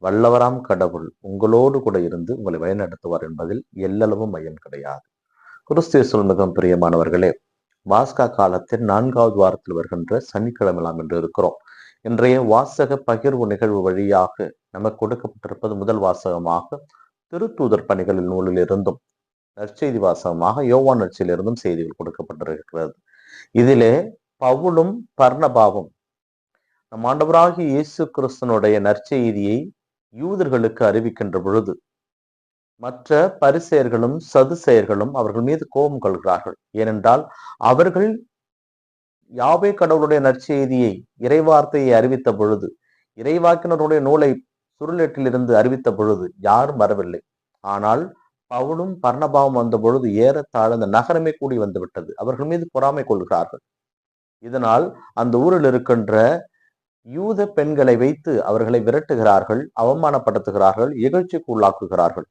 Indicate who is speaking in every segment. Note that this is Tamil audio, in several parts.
Speaker 1: வல்லவராம் கடவுள் உங்களோடு கூட இருந்து உங்களை வழிநடத்துவார் என்பதில் எல்லளவும் மையம் கிடையாது. கிறிஸ்துவுக்குள் மிகவும் பிரியமானவர்களே, பாஸ்கா காலத்தின் 4வது வாரத்தில் வருகின்ற சனிக்கிழமைலாம் என்று இருக்கிறோம். இன்றைய வாசக பகிர்வு நிகழ்வு வழியாக நமக்கு கொடுக்கப்பட்டிருப்பது முதல் வாசகமாக திருத்தூதர் பணிகளின் நூலில் இருந்தும் நற்செய்தி வாசகமாக யோவான் நற்செய்தியிலிருந்தும் செய்திகள் கொடுக்கப்பட்டிருக்கிறது. இதிலே பவுலும் பர்னபாவும் நம் ஆண்டவராகிய இயேசு கிறிஸ்துனுடைய நற்செய்தியை யூதர்களுக்கு அறிவிக்கின்ற பொழுது மற்ற பரிசேயர்களும் சதுசேயர்களும் அவர்கள் மீது கோபம் கொள்கிறார்கள். ஏனென்றால் அவர்கள் யாவே கடவுளுடைய நற்செய்தியை இறைவார்த்தையை அறிவித்த பொழுது, இறைவாக்கினருடைய நூலை சுருளேட்டிலிருந்து அறிவித்த பொழுது யாரும் வரவில்லை. ஆனால் பவுலும் பர்னபாவும் வந்த பொழுது ஏறத்தாழ அந்த நகரமே கூடி வந்து விட்டது. அவர்கள் மீது பொறாமை கொள்கிறார்கள். இதனால் அந்த ஊரில் இருக்கின்ற யூத பெண்களை வைத்து அவர்களை விரட்டுகிறார்கள், அவமானப்படுத்துகிறார்கள், இகழ்ச்சிக்கு உள்ளாக்குகிறார்கள்.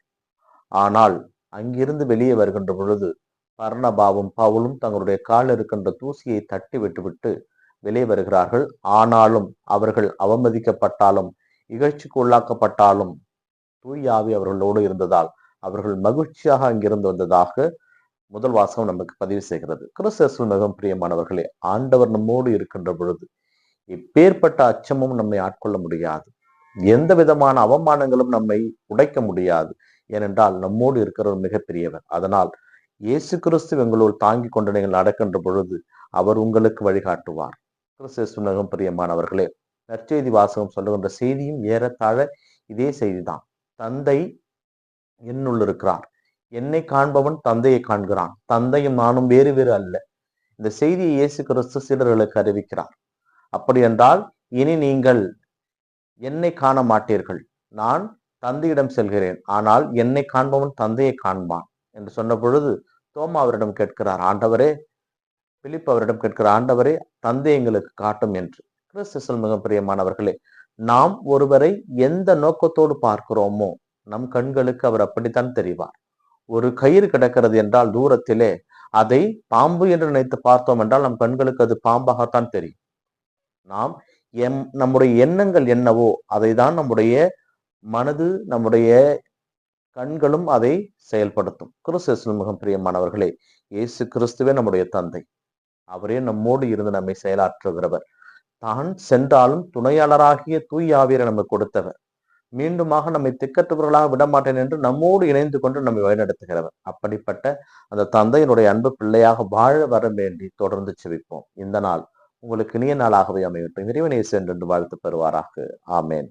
Speaker 1: ஆனால் அங்கிருந்து வெளியே வருகின்ற பொழுது பர்னபாவும் பவுலும் தங்களுடைய காலில் இருக்கின்ற தூசியை தட்டி விட்டுவிட்டு வெளியே வருகிறார்கள். ஆனாலும் அவர்கள் அவமதிக்கப்பட்டாலும் இகழ்ச்சிக்கு உள்ளாக்கப்பட்டாலும் தூய ஆவி அவர்களோடு இருந்ததால் அவர்கள் மகிழ்ச்சியாக அங்கிருந்து வந்ததாக முதல் வாசகம் நமக்கு பதிவு செய்கிறது. கிறிஸ்துவுக்குள் மிகவும் பிரியமானவர்களே, ஆண்டவர் நம்மோடு இருக்கின்ற பொழுது இப்பேற்பட்ட அச்சமும் நம்மை ஆட்கொள்ள முடியாது. எந்த விதமான அவமானங்களும் நம்மை உடைக்க முடியாது. ஏனென்றால் நம்மோடு இருக்கிறவர் மிகப்பெரியவர். அதனால் இயேசு கிறிஸ்து எங்களோடு தாங்கி கொண்டு நீங்கள் நடக்கின்ற பொழுது அவர் உங்களுக்கு வழிகாட்டுவார். கிறிஸ்துவுக்குள் மிகவும் பிரியமானவர்களே, நற்செய்தி வாசகம் சொல்லுகின்ற செய்தியும் ஏறத்தாழ இதே செய்திதான். தந்தை என்னுள் இருக்கிறார், என்னை காண்பவன் தந்தையை காண்கிறான், தந்தையும் நானும் வேறு வேறு அல்ல. இந்த செய்தியை இயேசு கிறிஸ்து சீடர்களுக்கு அறிவிக்கிறார். அப்படி என்றால் இனி நீங்கள் என்னை காண மாட்டீர்கள், நான் தந்தையிடம் செல்கிறேன், ஆனால் என்னை காண்பவன் தந்தையை காண்பான் என்று சொன்ன பொழுது தோமா அவரிடம் கேட்கிறார், ஆண்டவரே, பிலிப் அவரிடம் கேட்கிறார், ஆண்டவரே, தந்தை எங்களுக்கு காட்டும் என்று. கிறிஸ்துவுக்குள் மிக பிரியமானவர்களே, நாம் ஒருவரை எந்த நோக்கத்தோடு பார்க்கிறோமோ நம் கண்களுக்கு அவர் அப்படித்தான் தெரிவார். ஒரு கயிறு கிடக்கிறது என்றால் தூரத்திலே அதை பாம்பு என்று நினைத்து பார்த்தோம் என்றால் நம் கண்களுக்கு அது பாம்பாகத்தான் தெரியும். நாம் நம்முடைய எண்ணங்கள் என்னவோ அதை தான் நம்முடைய மனது, நம்முடைய கண்களும் அதை செயல்படுத்தும். கிறிஸ்துவுக்குள் மிக பிரியமானவர்களே, இயேசு கிறிஸ்துவே நம்முடைய தந்தை. அவரே நம்மோடு இருந்து நம்மை செயலாற்றுகிறவர். தான் சென்றாலும் துணையாளராகிய தூய ஆவியரை நமக்கு கொடுத்தவர். மீண்டுமாக நம்மை திக்கற்றவர்களாக விடமாட்டேன் என்று நம்மோடு இணைந்து கொண்டு நம்மை வழிநடத்துகிறவர். அப்படிப்பட்ட அந்த தந்தையினுடைய அன்பு பிள்ளையாக வாழ வர வேண்டி தொடர்ந்து செபிப்போம். இந்த நாள் உங்களுக்கு இனிய நாளாகவே அமையட்டும். இறைவனை சென்று வாழ்த்து பெறுவாராக. ஆமேன்.